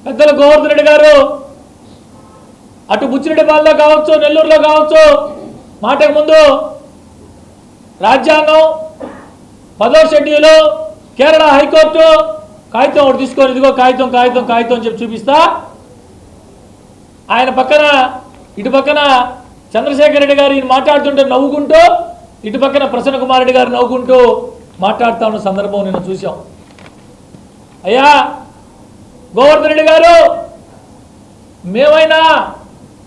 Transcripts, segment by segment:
పెద్దలు గోవర్ధన్ రెడ్డి గారు అటు బుచ్చిరెడ్డిపాలెంలో కావచ్చు, నెల్లూరులో కావచ్చు, మాటకు ముందు రాజ్యాంగం 10వ షెడ్యూలు కేరళ హైకోర్టు కాగితం ఒకటి తీసుకొని ఇదిగో కాగితం కాగితం కాగితం అని చెప్పి చూపిస్తా, ఆయన పక్కన ఇటు పక్కన చంద్రశేఖర్ రెడ్డి గారు ఈయన మాట్లాడుతుంటే నవ్వుకుంటూ, ఇటు పక్కన ప్రసన్న కుమార్ రెడ్డి గారు నవ్వుకుంటూ మాట్లాడుతూ ఉన్న సందర్భం నేను చూసాం. అయ్యా గోవర్ధన్ రెడ్డి గారు, మేమైనా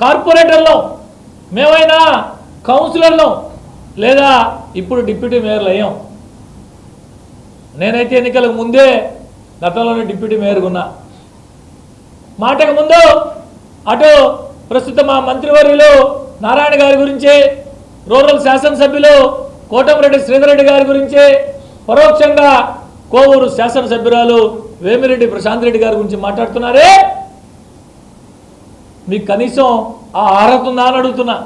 కార్పొరేటర్లం, మేమైనా కౌన్సిలర్లం, లేదా ఇప్పుడు డిప్యూటీ మేయర్లు అయ్యాం. నేనైతే ఎన్నికలకు ముందే గతంలోనే డిప్యూటీ మేయర్గా ఉన్నా. మాటకు ముందు అటు ప్రస్తుత మా మంత్రివర్యులు నారాయణ గారి గురించి, రూరల్ శాసనసభ్యులు కోటమిరెడ్డి శ్రీధర్ రెడ్డి గారి గురించి, పరోక్షంగా కోవూరు శాసనసభ్యురాలు వేమిరెడ్డి ప్రశాంత్ రెడ్డి గారి గురించి మాట్లాడుతున్నారే, మీకు కనీసం ఆ అర్హత ఉందా అని అడుగుతున్నా.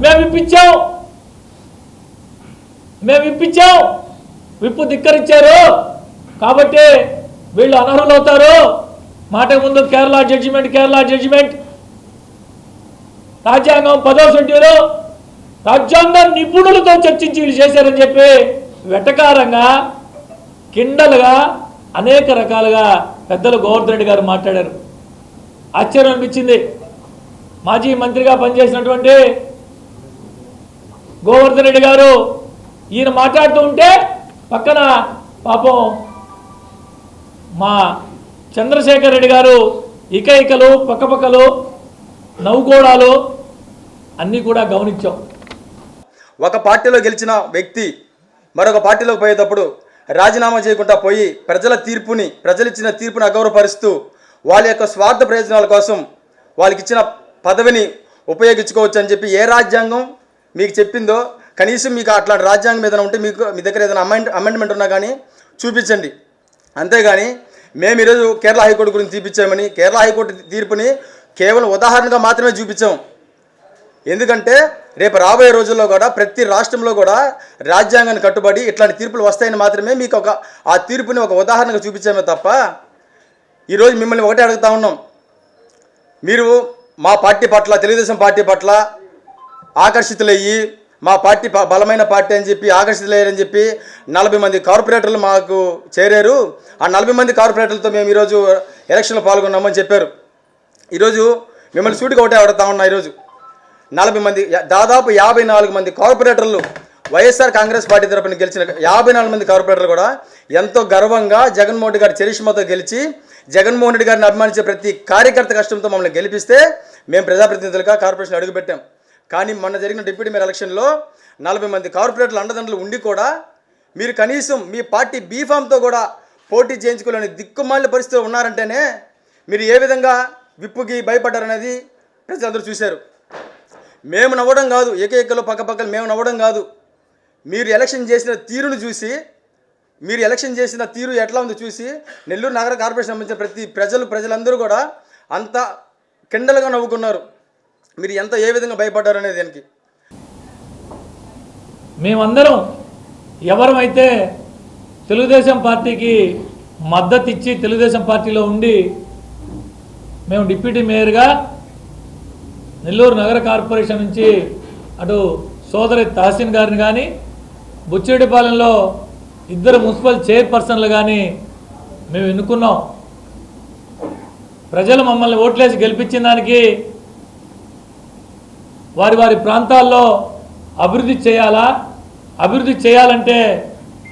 మేము ఇప్పించాం, విప్పు ధిక్కరించారు కాబట్టి వీళ్ళు అనర్హులు అవుతారు. మాటకు ముందు కేరళ జడ్జిమెంట్, రాజ్యాంగం 10వ షెడ్యూలు రాజ్యాంగ నిపుణులతో చర్చించి వీళ్ళు చేశారని చెప్పి వెటకారంగా, కిండలుగా, అనేక రకాలుగా పెద్దలు గోవర్ధన్ రెడ్డి గారు మాట్లాడారు. ఆశ్చర్యం అనిపించింది. మాజీ మంత్రిగా పనిచేసినటువంటి గోవర్ధన్ రెడ్డి గారు ఈయన మాట్లాడుతూ ఉంటే పక్కన పాపం మా చంద్రశేఖర్ రెడ్డి గారు ఇకలు పక్కపక్కలు నవ్వుకోవడాలు అన్నీ కూడా గమనించాం. ఒక పార్టీలో గెలిచిన వ్యక్తి మరొక పార్టీలోకి పోయేటప్పుడు రాజీనామా చేయకుండా పోయి ప్రజలు ఇచ్చిన తీర్పుని అగౌరవపరుస్తూ వాళ్ళ యొక్క స్వార్థ ప్రయోజనాల కోసం వాళ్ళకి ఇచ్చిన పదవిని ఉపయోగించుకోవచ్చు అని చెప్పి ఏ రాజ్యాంగం మీకు చెప్పిందో కనీసం మీకు అట్లాంటి రాజ్యాంగం ఏదైనా ఉంటే మీ దగ్గర ఏదైనా అమెండ్మెంట్ ఉన్నా కానీ చూపించండి. అంతేగాని మేము ఈరోజు కేరళ హైకోర్టు గురించి చూపించామని కేరళ హైకోర్టు తీర్పుని కేవలం ఉదాహరణగా మాత్రమే చూపించాం. ఎందుకంటే రేపు రాబోయే రోజుల్లో కూడా ప్రతి రాష్ట్రంలో కూడా రాజ్యాంగాన్ని కట్టుబడి ఇట్లాంటి తీర్పులు వస్తాయని మాత్రమే మీకు ఆ తీర్పుని ఒక ఉదాహరణగా చూపించామే తప్ప ఈరోజు మిమ్మల్ని ఒకటే అడుగుతా ఉన్నాం. మీరు మా పార్టీ పట్ల, తెలుగుదేశం పార్టీ పట్ల ఆకర్షితులయ్యి మా పార్టీ బలమైన పార్టీ అని చెప్పి ఆకర్షితులయ్యారని చెప్పి 40 మంది కార్పొరేటర్లు మాకు చేరారు. ఆ 40 మంది కార్పొరేటర్లతో మేము ఈరోజు ఎలక్షన్లో పాల్గొన్నామని చెప్పారు. ఈరోజు మిమ్మల్ని సూటిగా ఒకటే అడుగుతా ఉన్నా. ఈరోజు 40 మంది, దాదాపు 54 మంది కార్పొరేటర్లు వైఎస్ఆర్ కాంగ్రెస్ పార్టీ తరపున గెలిచిన 54 మంది కార్పొరేటర్లు కూడా ఎంతో గర్వంగా జగన్మోహన్ రెడ్డి గారి చరిష్మాతో గెలిచి జగన్మోహన్ రెడ్డి గారిని అభిమానించే ప్రతి కార్యకర్త కష్టంతో మమ్మల్ని గెలిపిస్తే మేము ప్రజాప్రతినిధులుగా కార్పొరేషన్ అడుగుపెట్టాం. కానీ మొన్న జరిగిన డిప్యూటీ మేయర్ ఎలక్షన్లో 40 మంది కార్పొరేటర్లు అండదండలు ఉండి కూడా మీరు కనీసం మీ పార్టీ బీఫామ్తో కూడా పోటీ చేయించుకోలేని దిక్కుమాలిన పరిస్థితిలో ఉన్నారంటేనే మీరు ఏ విధంగా విప్పుకి భయపడ్డారనేది ప్రజలందరూ చూశారు. మేము నవ్వడం కాదు, ఏకైకలో పక్కపక్కలు మేము నవ్వడం కాదు, మీరు ఎలక్షన్ చేసిన తీరును చూసి, మీరు ఎలక్షన్ చేసిన తీరు ఎట్లా ఉందో చూసి నెల్లూరు నగర కార్పొరేషన్ సంబంధించిన ప్రజలందరూ కూడా అంత కిండలుగా నవ్వుకున్నారు. మీరు ఏ విధంగా భయపడ్డారు అనేది దానికి. మేమందరం ఎవరమైతే తెలుగుదేశం పార్టీకి మద్దతు ఇచ్చి తెలుగుదేశం పార్టీలో ఉండి మేము డిప్యూటీ మేయర్గా నెల్లూరు నగర కార్పొరేషన్ నుంచి అటు సోదరి తహసీన్ గారిని కానీ బుచ్చిరెడ్డిపాలెంలో 2 మున్సిపల్ చైర్పర్సన్లు కానీ మేము ఎన్నుకున్నాం. ప్రజలు మమ్మల్ని ఓట్లేసి గెలిపించిన దానికి వారి ప్రాంతాల్లో అభివృద్ధి చేయాలంటే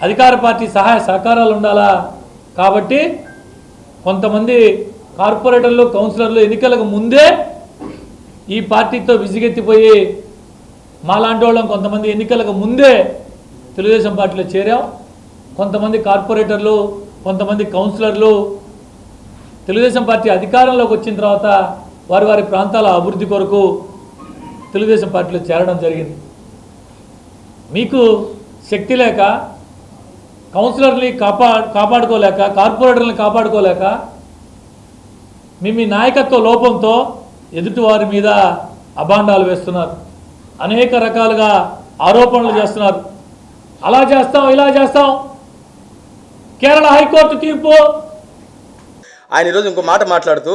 అధికార పార్టీ సహాయ సహకారాలు ఉండాలా. కాబట్టి కొంతమంది కార్పొరేటర్లు, కౌన్సిలర్లు ఎన్నికలకు ముందే ఈ పార్టీతో విసిగెత్తిపోయి మాలాంటి వాళ్ళం కొంతమంది ఎన్నికలకు ముందే తెలుగుదేశం పార్టీలో చేరాం. కొంతమంది కార్పొరేటర్లు, కొంతమంది కౌన్సిలర్లు తెలుగుదేశం పార్టీ అధికారంలోకి వచ్చిన తర్వాత వారి ప్రాంతాల అభివృద్ధి కొరకు తెలుగుదేశం పార్టీలో చేరడం జరిగింది. మీకు శక్తి లేక, కౌన్సిలర్ని కాపాడుకోలేక, కార్పొరేటర్ని కాపాడుకోలేక మీ నాయకత్వ లోపంతో ఎదుటివారి మీద అభాండాలు వేస్తున్నారు, అనేక రకాలుగా ఆరోపణలు చేస్తున్నారు. అలా చేస్తాం, ఇలా చేస్తాం. కేరళ హైకోర్టు తీర్పు ఆయన ఈరోజు ఇంకో మాట మాట్లాడుతూ,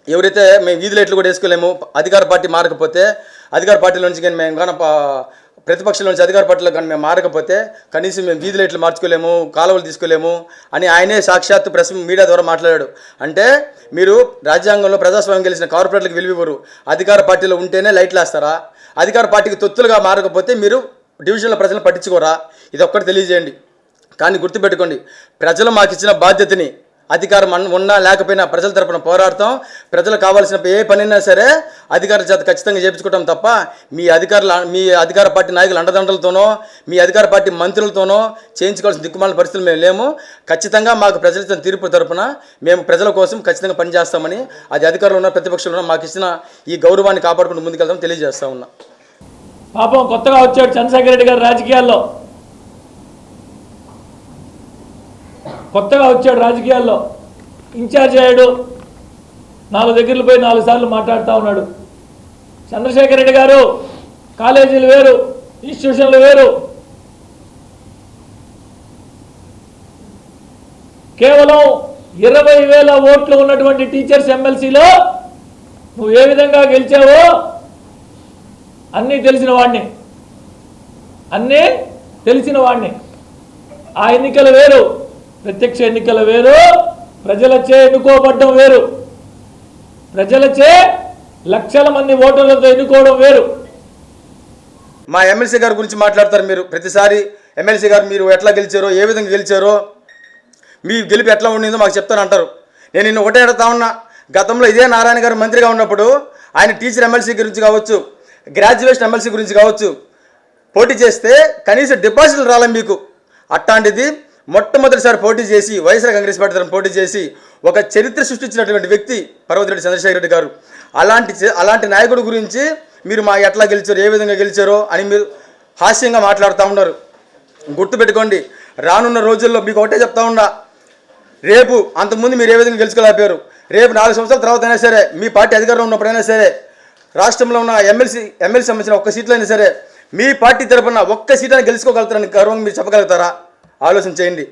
ఎవరైతే మేము వీధి లైట్లు కూడా వేసుకోలేము, అధికార పార్టీ మారకపోతే, అధికార పార్టీలో నుంచి కానీ మేము కానీ ప్రతిపక్షంలో నుంచి అధికార పార్టీలో కానీ మేము మారకపోతే కనీసం మేము వీధి లైట్లు మార్చుకోలేము, కాలువలు తీసుకోలేము అని ఆయనే సాక్షాత్తు ప్రెస్ మీడియా ద్వారా మాట్లాడాడు. అంటే మీరు రాజ్యాంగంలో ప్రజాస్వామ్యం గెలిచిన కార్పొరేట్లకు విలువివ్వరు, అధికార పార్టీలో ఉంటేనే లైట్లు వేస్తారా? అధికార పార్టీకి తొత్తులుగా మారకపోతే మీరు డివిజన్లో ప్రజలను పట్టించుకోరా? ఇది ఒక్కటి తెలియజేయండి. కానీ గుర్తుపెట్టుకోండి, ప్రజలు మాకు ఇచ్చిన బాధ్యతని అధికారం ఉన్నా లేకపోయినా ప్రజల తరపున పోరాడతాం. ప్రజలకు కావాల్సిన ఏ పనైనా సరే అధికారుల చేత ఖచ్చితంగా చేయించుకుంటాం తప్ప మీ అధికార పార్టీ నాయకుల అండదండలతోనో మీ అధికార పార్టీ మంత్రులతోనో చేయించుకోవాల్సిన దిక్కుమాలిన పరిస్థితులు మేము లేము. ఖచ్చితంగా మాకు ప్రజలు ఇచ్చిన తీర్పు తరపున మేము ప్రజల కోసం ఖచ్చితంగా పనిచేస్తామని, అది అధికారంలో ఉన్న ప్రతిపక్షంలో ఉన్న మాకు ఇచ్చిన ఈ గౌరవాన్ని కాపాడుకుంటూ ముందుకెళ్తాం తెలియజేస్తా ఉన్నా. పాపం కొత్తగా వచ్చాడు చంద్రశేఖర్ రెడ్డి గారు రాజకీయాల్లో, కొత్తగా వచ్చాడు రాజకీయాల్లో, ఇన్ఛార్జ్ అయ్యాడు, 4 దగ్గరలు పోయి 4 సార్లు మాట్లాడుతూ ఉన్నాడు. చంద్రశేఖర్ రెడ్డి గారు కాలేజీలు వేరు, ఇన్స్టిట్యూషన్లు వేరు. కేవలం 20,000 ఓట్లు ఉన్నటువంటి టీచర్స్ ఎమ్మెల్సీలో నువ్వు ఏ విధంగా గెలిచావో అన్నీ తెలిసిన వాడిని. ఆ ఎన్నికలు వేరు, ప్రత్యక్ష ఎన్నికలు వేరు, ప్రజలచే ఎన్నుకోబడ్డం వేరు, ప్రజలచే లక్షల మంది ఓటర్లతో ఎన్నుకోవడం వేరు. మా ఎమ్మెల్సీ గారి గురించి మాట్లాడతారు మీరు ప్రతిసారి. ఎమ్మెల్సీ గారు మీరు ఎట్లా గెలిచారో, ఏ విధంగా గెలిచారో, మీ గెలుపు ఎట్లా ఉండిందో మాకు చెప్తానంటారు. నేను నిన్ను ఒకటే అడుగుతా ఉన్నా, గతంలో ఇదే నారాయణ గారు మంత్రిగా ఉన్నప్పుడు ఆయన టీచర్ ఎమ్మెల్సీ గురించి కావచ్చు, గ్రాడ్యుయేషన్ ఎమ్మెల్సీ గురించి కావచ్చు పోటీ చేస్తే కనీసం డిపాజిట్లు రాలే మీకు. అట్లాంటిది మొట్టమొదటిసారి పోటీ చేసి వైఎస్ఆర్ కాంగ్రెస్ పార్టీ తరఫున పోటీ చేసి ఒక చరిత్ర సృష్టించినటువంటి వ్యక్తి పర్వతిరెడ్డి చంద్రశేఖర్ రెడ్డి గారు. అలాంటి నాయకుడి గురించి మీరు మా ఎట్లా గెలిచారో, ఏ విధంగా గెలిచారో అని మీరు హాస్యంగా మాట్లాడుతూ ఉన్నారు. గుర్తుపెట్టుకోండి, రానున్న రోజుల్లో మీకు ఒకటే చెప్తా ఉన్నా, రేపు అంతకుముందు మీరు ఏ విధంగా గెలుచుకోలేకపోయారు, రేపు 4 సంవత్సరాల తర్వాత అయినా సరే, మీ పార్టీ అధికారంలో ఉన్నప్పుడైనా సరే, రాష్ట్రంలో ఉన్న ఎమ్మెల్సీ సంబంధించిన 1 సీట్లు అయినా సరే మీ పార్టీ తరఫున 1 సీట్ అని గెలుచుకోగలుగుతారని గర్వంగా మీరు చెప్పగలుగుతారా? ఆలోచన చేయండి.